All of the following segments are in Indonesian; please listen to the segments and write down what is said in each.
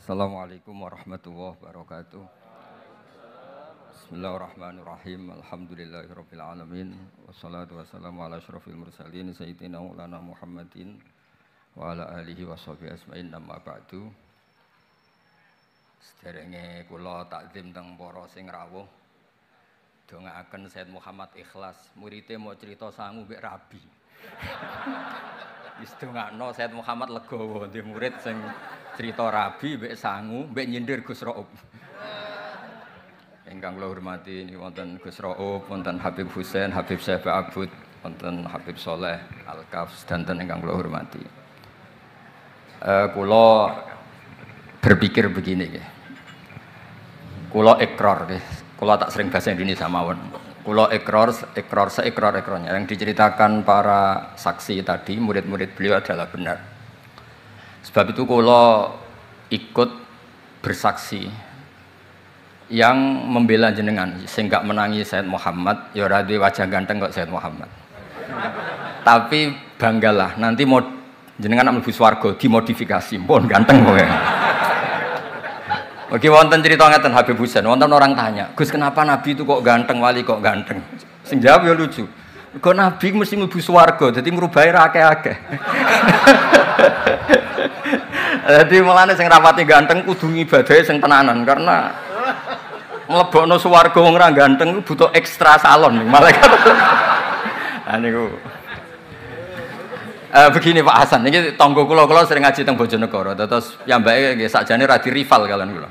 Assalamualaikum warahmatullahi wabarakatuh. Bismillahirrahmanirrahim. Alhamdulillahirabbil alamin. Wassalatu wassalamu ala asyrofil mursalin sayyidina maulana Muhammadin wa ala alihi washabihi ajmain. Amma ba'du. Sederenge kula takzim teng para sing rawuh. Dongaaken Sayyid Muhammad Ikhlas, muridé mau cerita sangu mbek rabi. Wis dongakno Sayyid Muhammad legowo di murid sing cerita rabi mbek sangu mbek nyindir Gus Raub. Ingkang kula hormati niki wonten Gus Raub, wonten Habib Husain, Habib Syekh Abud, wonten Habib Soleh Al-Kafs dan ingkang kula hormati. Kula berpikir begini nggih. Kula ikrar nggih. Kula tak sering bahasa Indonesia mawon. Kula seikrar-ikrarnya yang diceritakan para saksi tadi, murid-murid beliau adalah benar. Sebab itu kula ikut bersaksi yang membela jenengan sehingga menangi Sayyid Muhammad, ya ora duwe wajah ganteng kok Sayyid Muhammad. Tapi banggalah nanti mau jenengan nak mlebu swarga dimodifikasi, pun ganteng kowe. Oke, wonten cerita ngeten Habib Husain, wonten orang tanya, "Gus, kenapa Nabi itu kok ganteng, wali kok ganteng?" Sing jawab ya lucu. Kok Nabi mesti mlebu swarga, dadi ngrubahi ra akeh-akeh. Dadi mulane sing rapati ganteng kudu ngibadahe sing tenanan karena mlebokno swarga wong ra ganteng butuh ekstra salon nih malaikat. Nah niku. Begini Pak Hasan, ini tonggo kula sering ngaji teng Bojonegoro, terus piyambake nggih sakjane ra di rival kalian kula.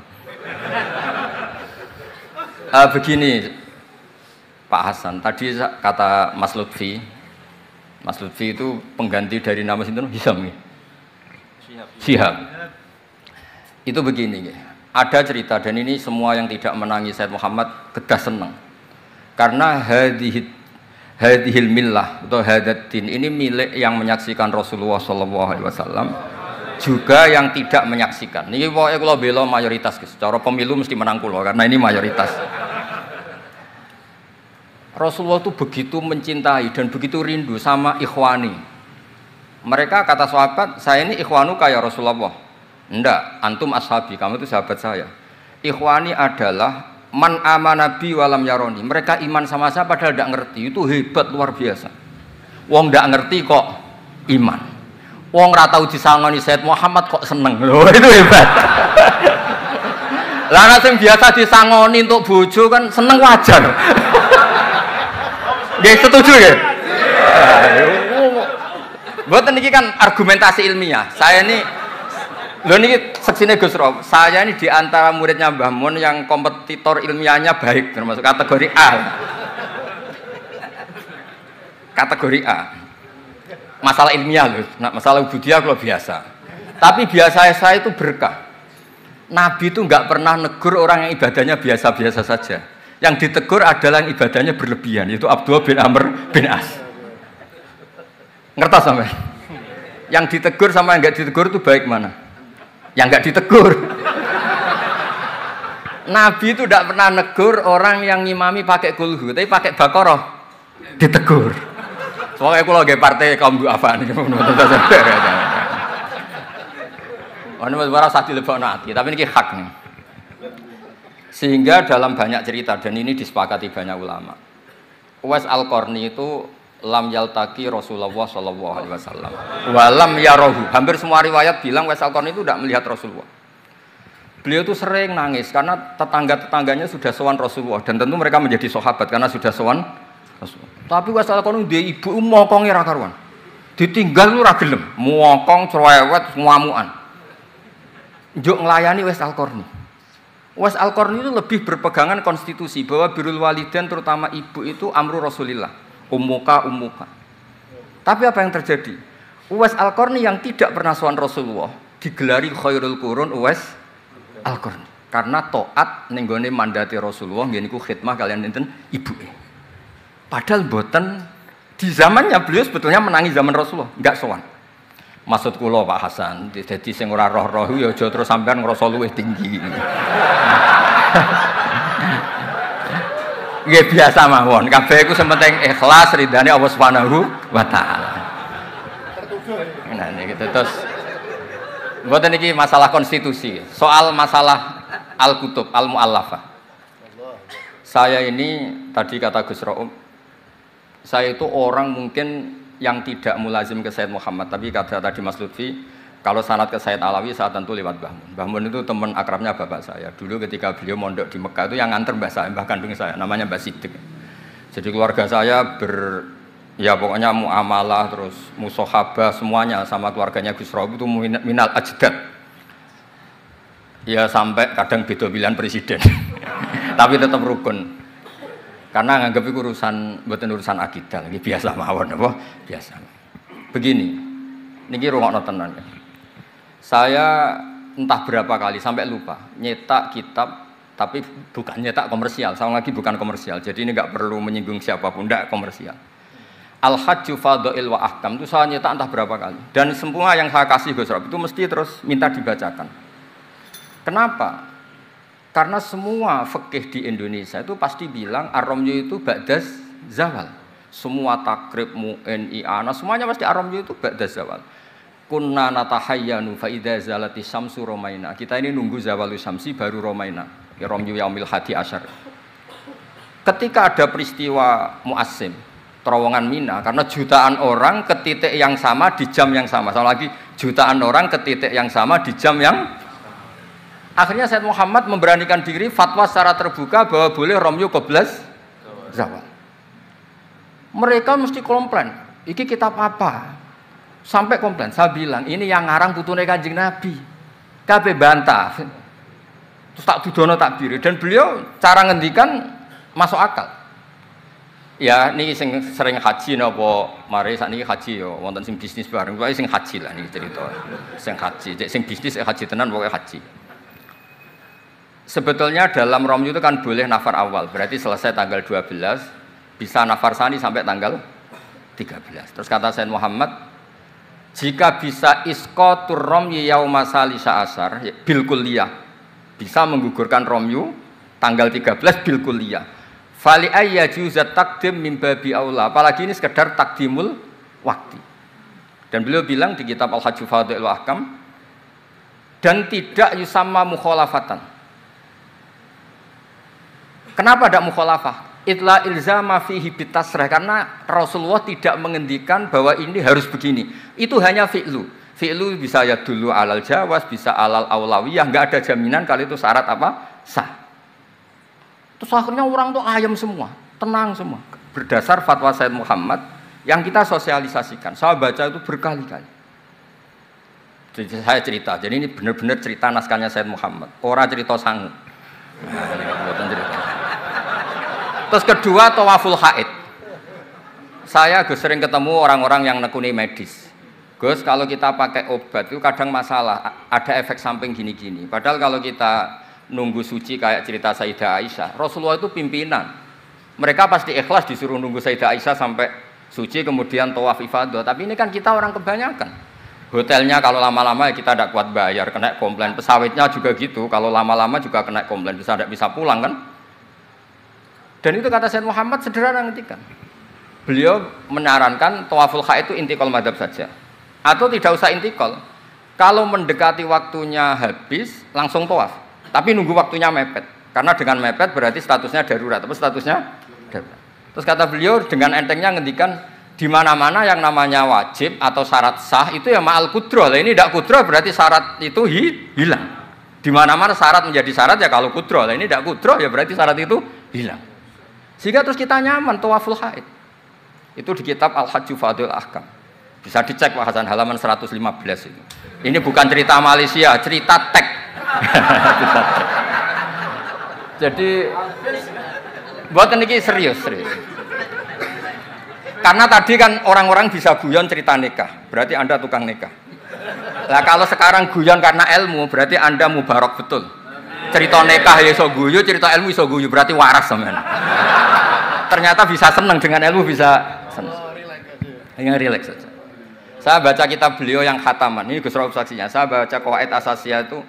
Begini Pak Hasan, tadi kata Mas Lutfi itu pengganti dari nama sinten Hisam nggih. Syihab. Itu begini nggih. Ada cerita dan ini semua yang tidak menangi Sayyid Muhammad kedah seneng. Karena hadhil millah atau hadatin ini milik yang menyaksikan Rasulullah SAW juga yang tidak menyaksikan. Ini pokoknya kalau bela mayoritas, secara pemilu mesti menang kula karena ini mayoritas. Rasulullah itu begitu mencintai dan begitu rindu sama ikhwani. Mereka kata sahabat, saya ini ikhwanu kayak Rasulullah. Enggak, antum ashabi, kamu itu sahabat saya. Ikhwani adalah man amanabi walam yaroni. Mereka iman sama saya padahal tidak ngerti. Itu hebat luar biasa. Wong tidak ngerti kok iman. Wong ra tau disangoni Sayyid Muhammad kok seneng. Loh, itu hebat. Lah nek sing biasa disangoni untuk bojo kan seneng wajar. Nggih setuju nggih? Mboten niki kan argumentasi ilmiah. Saya ini lho niki seksine Gus Rob. Saya ini di antara muridnya Mbah Mun yang kompetitor ilmiahnya baik, termasuk kategori A. Kategori A. Masalah ilmiah loh, nah, masalah ubudiyah kalau biasa. Tapi biasa saya itu berkah. Nabi itu enggak pernah negur orang yang ibadahnya biasa-biasa saja. Yang ditegur adalah yang ibadahnya berlebihan, yaitu Abdullah bin Amr bin As. Ngerti sampai? Yang ditegur sama yang enggak ditegur itu baik mana? Yang enggak ditegur. Nabi itu tidak pernah negur orang yang ngimami pakai kulhu, tapi pakai Baqarah ditegur. Soalnya aku lagi partai kaum du'afa nih. Ini suara sah dilebok nanti, tapi ini hak nih. Sehingga dalam banyak cerita, dan ini disepakati banyak ulama, Uwais Al-Qarni itu lam yaltaqi Rasulullah SAW walam yarahu. Hampir semua riwayat bilang Uwais Al-Qarni itu tidak melihat Rasulullah. Beliau itu sering nangis karena tetangga-tetangganya sudah sowan Rasulullah dan tentu mereka menjadi sahabat karena sudah sowan Rasulullah. Tapi Uwais Al-Qarni dia ibu mokong ra karuan. Ditinggal lu ra gelem, mokong cerewet ngamukan. Njuk nglayani Uwais Al-Qarni. Uwais Al-Qarni itu lebih berpegangan konstitusi bahwa birrul walidain terutama ibu itu amru Rasulillah. Ummuka. Tapi apa yang terjadi? Uwais Al-Qarni yang tidak pernah sowan Rasulullah digelari khairul qurun Uwais Al-Qarni karena taat ning gone mandate Rasulullah nggih niku khidmah kalian enten ibuke. Padahal mboten di zamannya beliau sebetulnya menangi zaman Rasulullah, enggak sowan. Maksud kula Pak Hasan, dadi sing ora roh-roh ya aja terus sampean ngrasa luwih tinggi. Nggih biasa mawon, kabeh iku sementing ikhlas ridane Allah Subhanahu wa taala. Nah niki terus Mboten iki masalah konstitusi, soal masalah al-kutub, al-mu'allafah. Saya ini tadi kata Gus Raum, saya itu orang mungkin yang tidak mulazim ke Sayyid Muhammad, tapi kata tadi Mas Lutfi, kalau sanad ke Sayyid Alawi saya tentu lewat Mbah Mun. Mbah Mun itu teman akrabnya bapak saya. Dulu ketika beliau mondok di Mekah itu yang nganter mbah saya, mbah kandung saya, namanya Mbah Siddiq. Jadi keluarga saya ya pokoknya muamalah terus musohabah semuanya sama keluarganya Gus Raum itu minal ajdad. Ya sampai kadang beda pilihan presiden. Tapi tetap rukun. Karena nganggep itu urusan akidah lagi biasa mawon apa? Biasa. Begini. Niki rungokno tenan ya. Saya entah berapa kali sampai lupa nyetak kitab tapi bukan nyetak komersial. Sama lagi bukan komersial. Jadi ini enggak perlu menyinggung siapapun, enggak komersial. Al-Hajju Fadha'il wa Ahkam itu saya nyetak entah berapa kali. Dan semua yang saya kasih Gus Rob itu mesti terus minta dibacakan. Kenapa? Karena semua fikih di Indonesia itu pasti bilang ar-ramyu itu ba'das zawal. Semua takrib mu'in i'ana semuanya pasti ar-ramyu itu ba'das zawal. Kunna natahayyanu fa idza zalati syamsu romaina. Kita ini nunggu zawalu syamsi baru romaina. Ya ramyu yaumil hadi asyar. Ketika ada peristiwa muassim terowongan Mina, karena jutaan orang ke titik yang sama di jam yang sama. Sama lagi jutaan orang ke titik yang sama di jam yang akhirnya Sayyid Muhammad memberanikan diri fatwa secara terbuka bahwa boleh romyu qoblas zawal. Mereka mesti komplain, iki kitab apa? Sampai komplain, saya bilang ini yang ngarang putune Kanjeng Nabi. Kabeh bantah. Terus tak dudono takbir dan beliau cara ngendikan masuk akal. Ya niki sing sering haji napa mari sakniki haji ya wonten sing bisnis bareng pokoke sing haji lah niki cerita. Sing haji, sing bisnis haji tenan pokoke haji. Sebetulnya dalam romyu itu kan boleh nafar awal, berarti selesai tanggal 12, bisa nafar sani sampai tanggal 13. Terus kata Sayyid Muhammad, jika bisa isqatur romyi yauma salisa asar bil kulliyah, bisa menggugurkan romyu tanggal 13 bil kulliyah. Fali ayya juzat takdim min babi aula, apalagi ini sekedar takdimul waktu. Dan beliau bilang di kitab Al-Hajju Fadha'il wa Ahkam, dan tidak yusamma mukhalafatan. Kenapa tidak mukhalafah? Itla ilzama fihi bitasrah, karena Rasulullah tidak mengendikan bahwa ini harus begini. Itu hanya fi'lu. Fi'lu bisa ya dulu alal jawaz, bisa alal aulawiyah, enggak ada jaminan kalau itu syarat apa? Sah. Terus akhirnya orang tuh ayam semua, tenang semua. Berdasar fatwa Sayyid Muhammad yang kita sosialisasikan. Saya baca itu berkali-kali. Jadi saya cerita, jadi ini benar-benar cerita naskahnya Sayyid Muhammad. Orang cerita sangu. Nah, ini buatan cerita. Terus kedua, tawaful haid. Saya sering ketemu orang-orang yang nekuni medis. Gus, kalau kita pakai obat itu kadang masalah, ada efek samping gini-gini. Padahal kalau kita nunggu suci kayak cerita Sayyidah Aisyah, Rasulullah itu pimpinan. Mereka pasti ikhlas disuruh nunggu Sayyidah Aisyah sampai suci kemudian tawaf ifadah. Tapi ini kan kita orang kebanyakan. Hotelnya kalau lama-lama ya kita tidak kuat bayar, kena komplain. Pesawatnya juga gitu, kalau lama-lama juga kena komplain, tidak bisa pulang kan. Dan itu kata Sayyid Muhammad sederhana ngertikan. Beliau menyarankan tawaful haid itu intikal madhab saja. Atau tidak usah intikal. Kalau mendekati waktunya habis, langsung tawaf. Tapi nunggu waktunya mepet. Karena dengan mepet berarti statusnya darurat. Apa statusnya? Darurat. Terus kata beliau dengan entengnya ngendikan di mana-mana yang namanya wajib atau syarat sah itu ya ma'al kudroh. Lah ini tidak kudroh berarti syarat itu hilang. Di mana-mana syarat menjadi syarat ya kalau kudroh. Lah ini tidak kudroh ya berarti syarat itu hilang. Sehingga terus kita nyaman tawaful haid. Itu di kitab Al-Hajju Fadha'il Ahkam. Bisa dicek Pak Hasan halaman 115 itu. Ini bukan cerita Malaysia, cerita tek. Jadi buat ini serius. Karena tadi kan orang-orang bisa guyon cerita nikah, berarti Anda tukang nikah. Nah kalau sekarang guyon karena ilmu, berarti Anda mubarok betul. Cerita nikah ya iso guyu, cerita ilmu iso guyu, berarti waras sampean. Ternyata bisa senang dengan ilmu, bisa senang. Yang rileks saja. Saya baca kitab beliau yang khataman, ini Gus Rauf saksinya. Saya baca Qawaid Asasiyah itu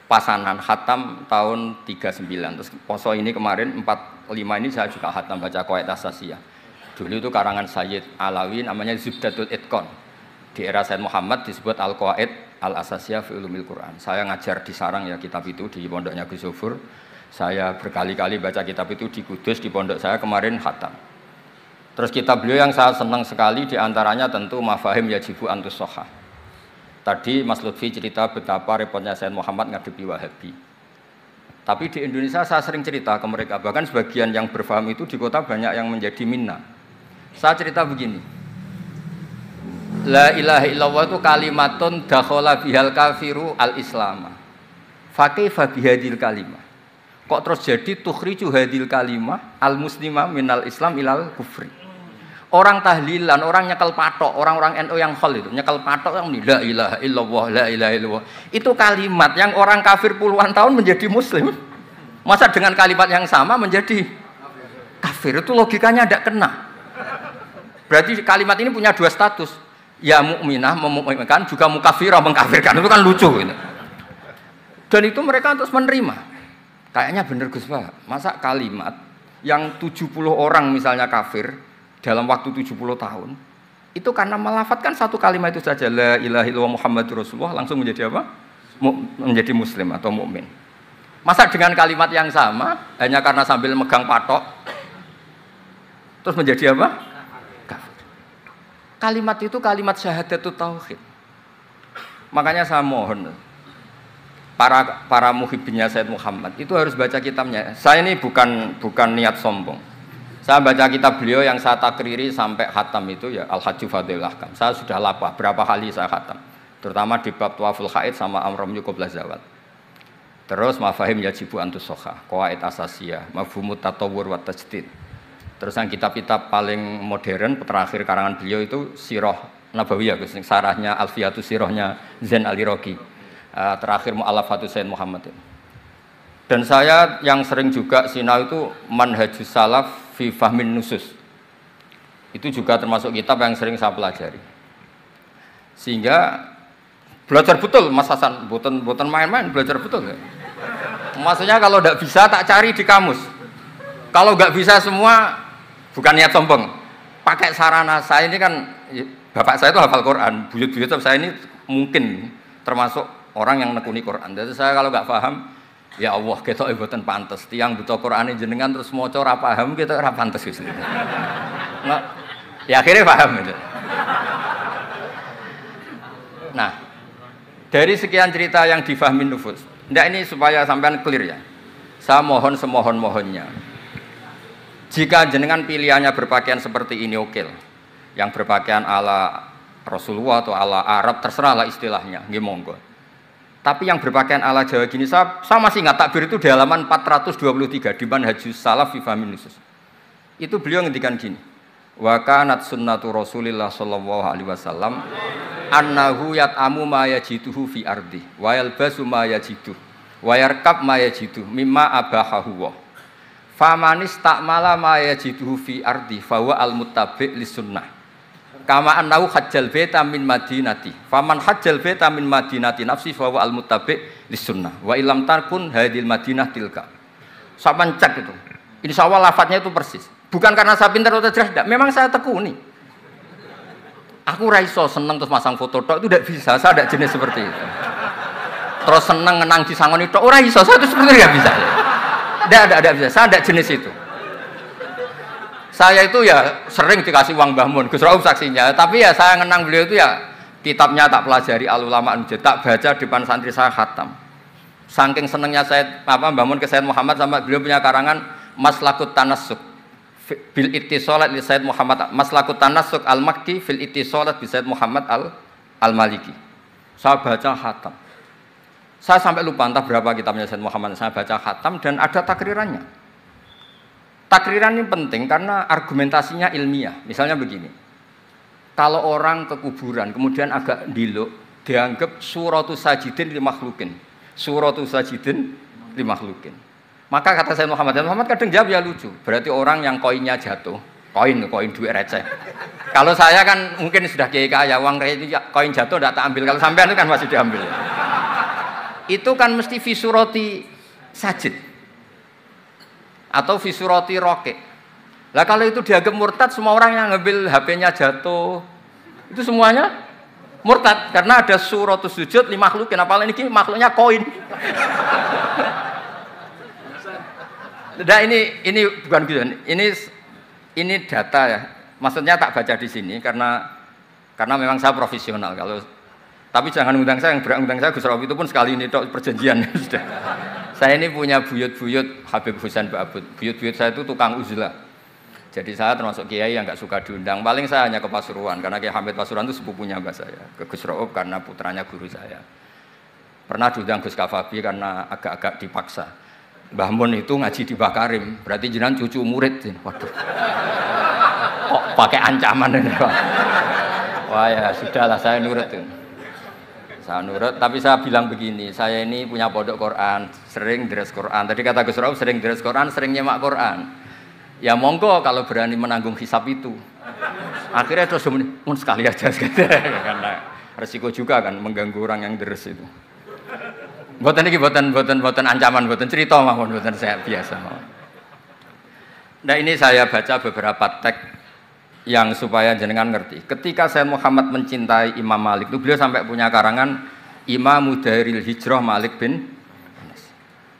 pasanan khatam tahun 39. Terus poso ini kemarin 45 ini saya juga khatam baca Qawaid Asasiyah. Dulu itu karangan Sayyid Alawi namanya Zubdatul Itqan. Di era Sayyid Muhammad disebut Al-Qawaid Al-Asasiyah fi Ulumil Quran. Saya ngajar di Sarang ya kitab itu di pondoknya Gus Zufur. Saya berkali-kali baca kitab itu di Kudus di pondok saya kemarin khatam. Terus kitab beliau yang saya senang sekali diantaranya tentu Mafahim Yajibu Antus Sohah. Tadi Mas Lutfi cerita betapa repotnya Sayyid Muhammad ngadepi Wahabi. Tapi di Indonesia saya sering cerita ke mereka, bahkan sebagian yang berfaham itu di kota banyak yang menjadi minna. Saya cerita begini, La ilaha illallah itu kalimatun dakhala bihal kafiru al-islama. Fakaifa bihadil kalimah. Kok terus jadi tukhriju hadil kalimah al-muslimah minal islam ilal kufri. Orang tahlilan, orang nyekel patok, orang-orang NU yang khol itu nyekel patok yang la ilaha illallah, la ilaha illallah. Itu kalimat yang orang kafir puluhan tahun menjadi muslim. Masa dengan kalimat yang sama menjadi kafir? Itu logikanya tidak kena. Berarti kalimat ini punya dua status. Ya mukminah memukminkan, juga mukafirah mengkafirkan. Itu kan lucu gitu. Dan itu mereka terus menerima. Kayaknya benar Gus Pak. Masa kalimat yang 70 orang misalnya kafir dalam waktu 70 tahun itu karena melafatkan satu kalimat itu saja la ilaha illallah Muhammadur Rasulullah langsung menjadi apa? Menjadi muslim atau mukmin. Masa dengan kalimat yang sama hanya karena sambil megang patok terus menjadi apa? Kafir. Kalimat itu kalimat syahadatut tauhid. Makanya saya mohon para muhibbinnya Sayyid Muhammad itu harus baca kitabnya. Saya ini bukan niat sombong. Saya baca kitab beliau yang saya takriri sampai khatam itu ya Al-Hajju Fadhilul Ahkam. Saya sudah lapah berapa kali saya khatam. Terutama di bab Tawaful Haid sama Amram Qabla Zawal. Terus Mafahim Yajibu Antus Sohah, Qawaid Asasiyah, Mafhumut Tatawwur wa Tajdid. Terus yang kitab-kitab paling modern terakhir karangan beliau itu Sirah Nabawiyah, sarahnya Alfiyatus Sirahnya Zain Al-Iraqi. Terakhir Mu'allafatus Sayyid Muhammad. Dan saya yang sering juga sinau itu Manhajus Salaf fi Fahmin Nusus. Itu juga termasuk kitab yang sering saya pelajari. Sehingga belajar betul Mas Hasan, bukan main-main, belajar betul. Ya? Maksudnya kalau tidak bisa tak cari di kamus. Kalau nggak bisa semua bukan niat sombong. Pakai sarana saya ini kan bapak saya itu hafal Quran, buyut-buyut saya ini mungkin termasuk orang yang nekuni Quran. Jadi saya kalau nggak paham, ya Allah kita ibutan pantas. Tiang buta Quran jenengan terus mau ora paham kita ora pantas gitu. Nah, ya akhirnya paham gitu. Nah, dari sekian cerita yang difahami nufus, ini supaya sampean clear ya. Saya mohon semohon-mohonnya. Jika jenengan pilihannya berpakaian seperti ini oke. Yang berpakaian ala Rasulullah atau ala Arab terserahlah istilahnya, nggih monggo. Tapi yang berpakaian ala Jawa gini, saya masih ingat takbir itu di halaman 423 di Manhajus Salaf fi Fahmin Nusus. Itu beliau ngendikan gini. Wa kanat sunnatu Rasulillah sallallahu alaihi wasallam annahu yat'amu ma yajiduhu fi ardi wa yalbasu ma yajidu wa yarkab ma yajidu mimma abahahu wa famanis ta'mala ma yajiduhu fi ardi fa huwa al-muttabi' lis-sunnah. Kama annahu hajjal baita min madinati faman hajjal baita min madinati nafsi fa huwa al-muttabi' lis-sunnah wa illam takun hadil madinah tilka. Sampeyan cek itu. Insyaallah lafadznya itu persis. Bukan karena saya pintar atau cerdas, tidak. Memang saya tekuni. Aku raiso seneng terus masang foto tok itu tidak bisa. Saya tidak jenis seperti itu. Terus seneng ngenang di sangon itu, ora iso. Saya itu sebenarnya tidak bisa. Tidak bisa. Saya tidak jenis itu. Saya itu ya sering dikasih uang Mbah Mun, Gus Rauf saksinya. Tapi ya saya ngenang beliau itu ya kitabnya tak pelajari Al-Ulama An-Nujd, tak baca depan santri saya khatam. Saking senengnya saya Mbah Mun ke Sayyid Muhammad sama beliau punya karangan Maslakut Tanassuk bil ittisalat li Sayyid Muhammad, Maslakut Tanassuk al-Makki fil ittisalat bi Sayyid Muhammad al-Maliki. Saya baca khatam. Saya sampai lupa entah berapa kitabnya Sayyid Muhammad, saya baca khatam dan ada takrirannya. Takriran ini penting karena argumentasinya ilmiah. Misalnya begini, kalau orang ke kuburan kemudian agak diluk, dianggap suratus sajidin li makhlukin. Suratus sajidin li makhlukin. Maka kata Sayyid Muhammad kadang jawab ya lucu. Berarti orang yang koinnya jatuh, koin duit receh. Kalau saya kan mungkin sudah kaya, uang koin jatuh tidak tak ambil. Kalau sampean itu kan masih diambil. Itu kan mesti fisuroti sajid. Atau fisuroti roke. Lah kalau itu dianggap murtad, semua orang yang ngambil HP-nya jatuh, itu semuanya Murtad karena ada suratus sujud li makhlukin, apalagi ini makhluknya koin. Nah ini bukan gitu. Ini data ya. Maksudnya tak baca di sini karena memang saya profesional. Tapi jangan undang saya, yang berang undang saya Gus Rauf itu pun sekali ini perjanjian sudah. Saya ini punya buyut-buyut Habib Husain Ba'abud. Buyut-buyut saya itu tukang uzlah. Jadi saya termasuk kiai yang nggak suka diundang. Paling saya hanya ke Pasuruan karena Kiai Hamid Pasuruan itu sepupunya mbak saya. Ke Gus Rauf karena putranya guru saya. Pernah diundang Gus Kafabi karena agak-agak dipaksa. Mbah Mun itu ngaji di Bakarim, berarti jenengan cucu murid. Waduh. Kok pakai ancaman ini, Pak? Wah ya sudahlah, saya nurut. Saya nurut, tapi saya bilang begini, saya ini punya pondok Quran, sering deres Quran. Tadi kata Gus Rauf sering deres Quran, sering nyemak Quran. Ya monggo kalau berani menanggung hisab itu. Akhirnya terus sekali aja karena resiko juga kan mengganggu orang yang deres itu. Boten iki boten ancaman, boten cerita mawon, boten saya biasa mawon. Nah ini saya baca beberapa teks yang supaya jenengan ngerti. Ketika Sayyid Muhammad mencintai Imam Malik itu beliau sampai punya karangan Imam Daril Hijrah Malik bin Anas.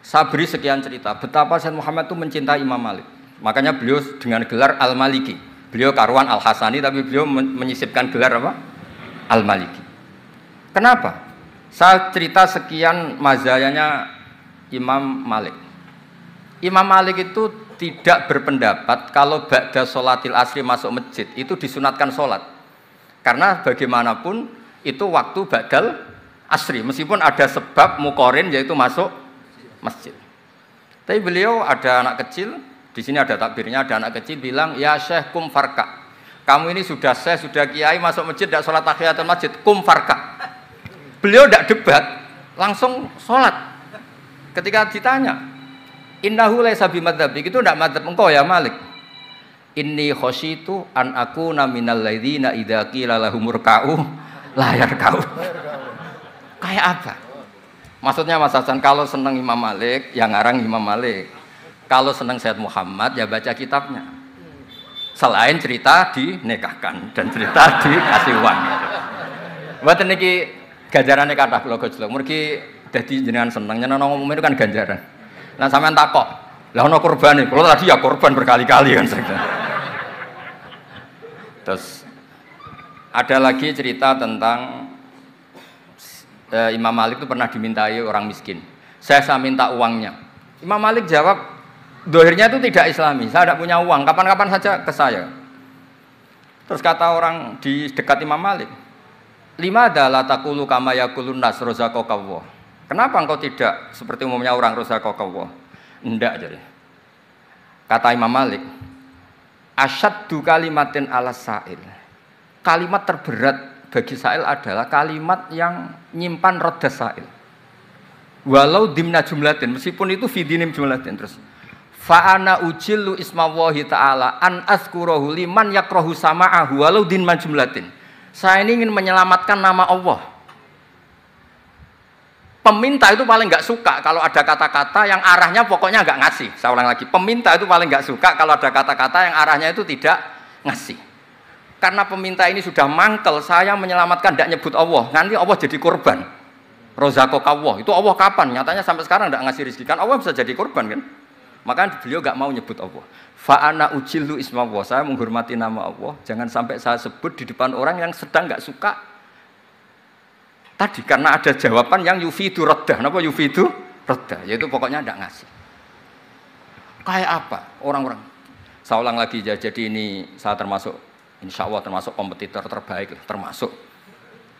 Saya beri sekian cerita betapa Sayyid Muhammad itu mencintai Imam Malik. Makanya beliau dengan gelar Al-Maliki. Beliau karuan Al-Hasani tapi beliau menyisipkan gelar apa? Al-Maliki. Kenapa? Saya cerita sekian mazayanya Imam Malik. Imam Malik itu tidak berpendapat kalau ba'da sholatil asri masuk masjid itu disunatkan sholat. Karena bagaimanapun itu waktu ba'dal asri. Meskipun ada sebab mukorin yaitu masuk masjid. Tapi beliau ada anak kecil, di sini ada takbirnya, ada anak kecil bilang, ya Syekh kum farka. Kamu ini sudah Syekh, sudah kiai masuk masjid, tidak sholat tahiyatul masjid, kum farka. Beliau tidak debat, langsung sholat. Ketika ditanya, innahu laisa bimadzhabik, itu tidak madzhab engkau ya Malik. Inni khosyitu an akuna minal ladzina idza qila lahumur ka'u la yarka'u. Kayak apa? Maksudnya Mas Hasan, kalau senang Imam Malik, ya ngarang Imam Malik. Kalau senang Sayyid Muhammad, ya baca kitabnya. Selain cerita dinikahkan dan cerita dikasih uang. Buat niki ganjarannya kata kula gojlok. Mergi dadi jenengan seneng nyeneng ngomong itu kan ganjaran. Nah sampean takok, lah ono kurbane. Kula tadi ya korban berkali-kali kan. Terus ada lagi cerita tentang Imam Malik itu pernah dimintai orang miskin. Saya minta uangnya. Imam Malik jawab, dohirnya itu tidak Islami. Saya tidak punya uang. Kapan-kapan saja ke saya. Terus kata orang di dekat Imam Malik, lima adalah takulu kama yakulun nas rozaqallah. Kenapa engkau tidak seperti umumnya orang rozaqallah? Enggak jadi. Kata Imam Malik, asyaddu kalimatin ala sa'il. Kalimat terberat bagi sa'il adalah kalimat yang nyimpan roda sa'il. Walau dimna jumlatin, meskipun itu fidinim jumlatin terus. Fa'ana ujillu ismawahi ta'ala an azkurahu liman yakrohu sama'ahu walau dimna jumlatin. Saya ini ingin menyelamatkan nama Allah. Peminta itu paling nggak suka kalau ada kata-kata yang arahnya pokoknya nggak ngasih. Saya ulang lagi, peminta itu paling nggak suka kalau ada kata-kata yang arahnya itu tidak ngasih. Karena peminta ini sudah mangkel, saya menyelamatkan tidak nyebut Allah. Nanti Allah jadi korban. Rozaqallah, itu Allah kapan? Nyatanya sampai sekarang tidak ngasih rezeki. Kan Allah bisa jadi korban kan? Maka beliau nggak mau nyebut Allah. Fa'ana ujillu ismawah, saya menghormati nama Allah. Jangan sampai saya sebut di depan orang yang sedang nggak suka. Tadi karena ada jawaban yang yufidu raddah. Kenapa yufidu raddah? Yaitu pokoknya tidak ngasih. Kayak apa orang-orang? Saya ulang lagi, jadi ini saya termasuk, insya Allah termasuk kompetitor terbaik, termasuk.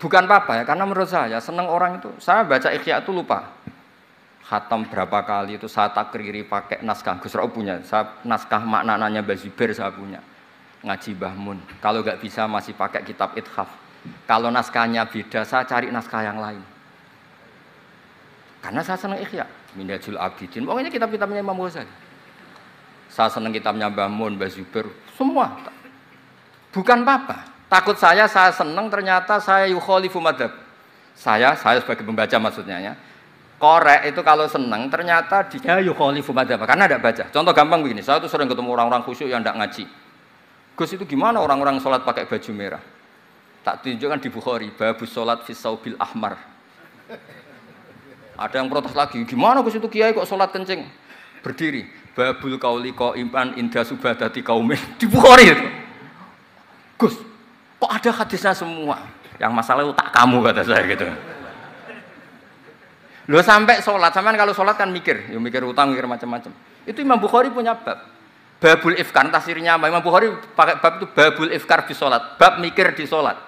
Bukan apa-apa ya, karena menurut saya senang orang itu. Saya baca Ikhya itu lupa. Khatam berapa kali itu saya takriri pakai naskah. Gus Rauf punya, saya naskah maknanya Mbah Zubair saya punya. Ngaji Mbah Mun. Kalau nggak bisa masih pakai kitab Ithaf. Kalau naskahnya beda, saya cari naskah yang lain. Karena saya senang Ikhya, Minhajul Abidin. Pokoknya kitab-kitabnya Imam Ghazali. Saya senang kitabnya Mbah Mun, Mbah Zubair, semua. Bukan apa-apa. Takut saya senang ternyata saya yukhalifu madhab. Saya sebagai pembaca maksudnya ya. Korek itu kalau senang ternyata dia yukhalifu madhab karena tidak baca. Contoh gampang begini, saya tuh sering ketemu orang-orang khusyuk yang tidak ngaji. Gus itu gimana orang-orang sholat pakai baju merah? Tak tunjukkan di Bukhari, babus sholat fis saubil ahmar. Ada yang protes lagi, gimana Gus itu kiai kok sholat kencing? Berdiri, babul qauli qaiman inda subadati qaumin. Di Bukhari itu. Gus, kok ada hadisnya semua? Yang masalah itu tak kamu kata saya gitu. Loh sampai sholat, sampean kalau sholat kan mikir, ya mikir utang, mikir macam-macam. Itu Imam Bukhari punya bab. Babul ifkar, tasirnya apa? Imam Bukhari pakai bab itu babul ifkar di sholat, bab mikir di sholat.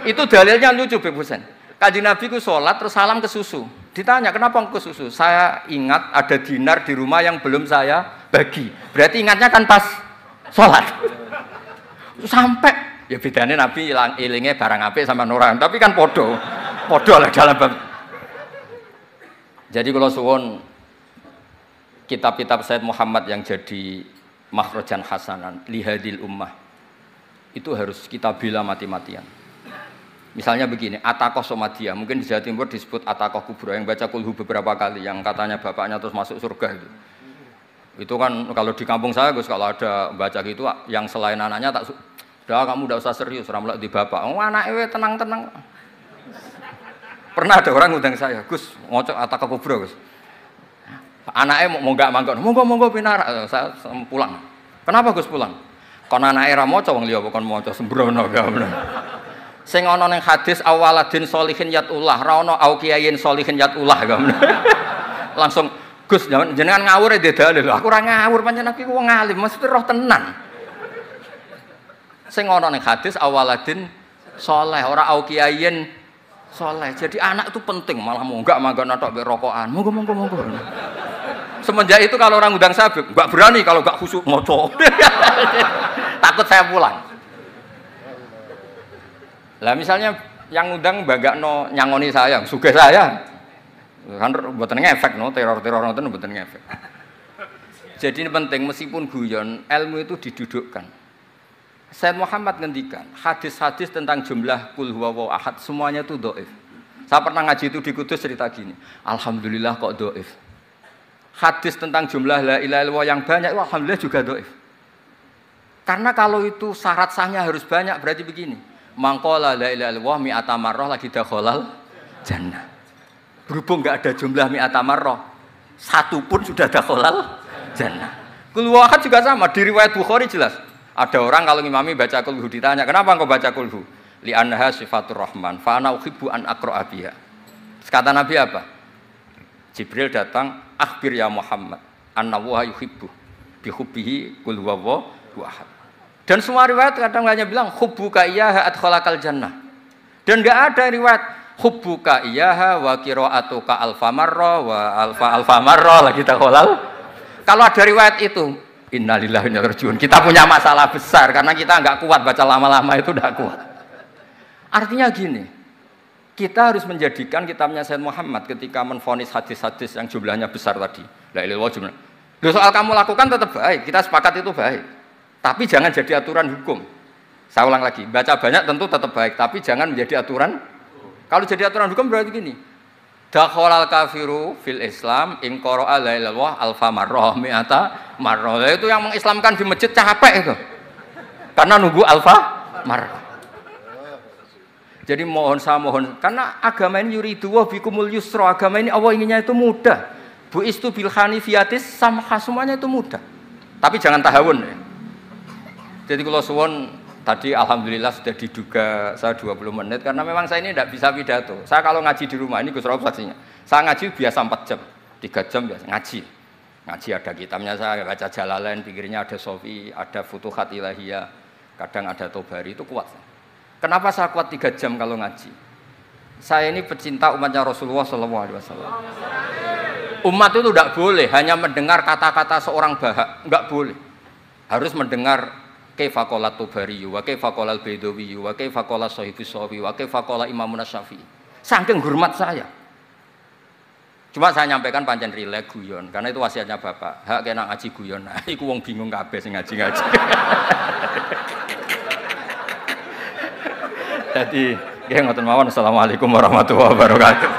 Itu dalilnya lucu, Beb Husain. Kanjeng Nabi ku sholat terus salam ke susu. Ditanya kenapa ke susu? Saya ingat ada dinar di rumah yang belum saya bagi. Berarti ingatnya kan pas sholat. Sampai ya bedanya Nabi ilingnya barang apik sama orang, tapi kan podo lah dalam bab. Jadi kalau suwon kitab-kitab Sayyid Muhammad yang jadi makhrajan hasanan lihadil ummah itu harus kita bela mati-matian. Misalnya begini, Ataqah Somadiyah, mungkin di Jawa Timur disebut Ataqah Kubra yang baca kulhu beberapa kali, yang katanya bapaknya terus masuk surga itu. Itu kan kalau di kampung saya Gus, kalau ada baca gitu yang selain anaknya tak udah kamu udah usah serius, ramlak di bapak. Oh anaknya tenang-tenang. Pernah ada orang ngundang saya, Gus, ngocok Ataqah Kubra Gus. Anaknya mau nggak manggon, monggo pinara, saya pulang. Kenapa Gus pulang? Karena anaknya ramoco wong liya bukan moco sembrono gamne. Sing ana ning hadis awaladin sholihin yatullah, ra ono au kiyayin sholihin yatullah gamne. Langsung Gus jenengan ngawur e dalil. Aku ora ngawur pancen aku wong alim, mesti roh tenan. Sing ana ning hadis awaladin sholeh, ora au kiyayin sholeh. Jadi anak itu penting, malah mau enggak manggon tok mbek rokokan. Monggo. Semenjak itu kalau orang undang saya enggak berani kalau enggak khusyuk moco. Takut saya pulang. Lah misalnya yang undang bagakno nyangoni saya, sugih saya. Kan mboten ngefek no, teror-teror ngoten mboten ngefek. Jadi ini penting meskipun guyon, ilmu itu didudukkan. Sayyid Muhammad ngendikan, hadis-hadis tentang jumlah kul huwallahu ahad semuanya itu dhaif. Saya pernah ngaji itu di Kudus cerita gini, alhamdulillah kok dhaif. Hadis tentang jumlah la ilaha illallah yang banyak itu alhamdulillah juga dhaif. Karena kalau itu syarat sahnya harus banyak berarti begini. Mangqala la ilaha illallah mi'ata marrah lagi dakhalal jannah. Berhubung enggak ada jumlah mi'ata marrah, satu pun sudah dakhalal jannah. Kul wahad juga sama, di riwayat Bukhari jelas. Ada orang kalau ngimami baca kulhu ditanya, "Kenapa engkau baca kulhu?" Li annaha sifatur rahman, fa ana uhibbu an aqra'a biha. Kata Nabi apa? Jibril datang, "Akhbir ya Muhammad, annallaha yuhibbu bi hubbihi qul huwallahu ahad." Dan semua riwayat kadang hanya bilang hubbuka iyyaha adkhalakal jannah. Dan enggak ada riwayat hubbuka iyyaha wa qira'atuka alfa marra wa alfa marra lagi dakhalal. Kalau ada riwayat itu, innalillahi wa inna ilaihi raji'un. Kita punya masalah besar karena kita enggak kuat baca lama-lama itu enggak kuat. Artinya gini, kita harus menjadikan kitabnya Sayyid Muhammad ketika menvonis hadis-hadis yang jumlahnya besar tadi. La ilaha illallah jumlah. Loh, soal kamu lakukan tetap baik, kita sepakat itu baik. Tapi jangan jadi aturan hukum. Saya ulang lagi, baca banyak tentu tetap baik, tapi jangan menjadi aturan. Kalau jadi aturan hukum berarti gini. Dakhalal kafiru fil Islam in qara'a la ilaha illallah alfa marrah mi'ata marrah. Itu yang mengislamkan di masjid capek itu. Karena nunggu alfa marrah. Jadi mohon karena agama ini yuridu wa bikumul yusra, agama ini Allah inginnya itu mudah. Buistu bil hanifiyatis samha, semuanya itu mudah. Tapi jangan tahawun ya. Jadi kalau suwon tadi alhamdulillah sudah diduga saya 20 menit karena memang saya ini tidak bisa pidato. Saya kalau ngaji di rumah ini Gus Rauf saksinya. Saya ngaji biasa 4 jam, 3 jam biasa ngaji. Ngaji ada kitabnya saya baca Jalalain, pinggirnya ada Sofi, ada Futuhat Ilahiyah, kadang ada Tobari, itu kuat. Kenapa saya kuat 3 jam kalau ngaji? Saya ini pecinta umatnya Rasulullah SAW. Umat itu tidak boleh hanya mendengar kata-kata seorang bahak, enggak boleh. Harus mendengar kaifa qala Tobari, wa kaifa qala Al-Baidawi, wa kaifa qala Shahibus Shafi, wa kaifa qala Imamun Syafi'i. Saking hormat saya. Cuma saya nyampaikan pancen rileks guyon, karena itu wasiatnya Bapak. Hak kena ngaji guyon. Nah, iku wong bingung kabeh sing ngaji-ngaji. Jadi, nggih ngoten mawon. Assalamualaikum warahmatullahi wabarakatuh.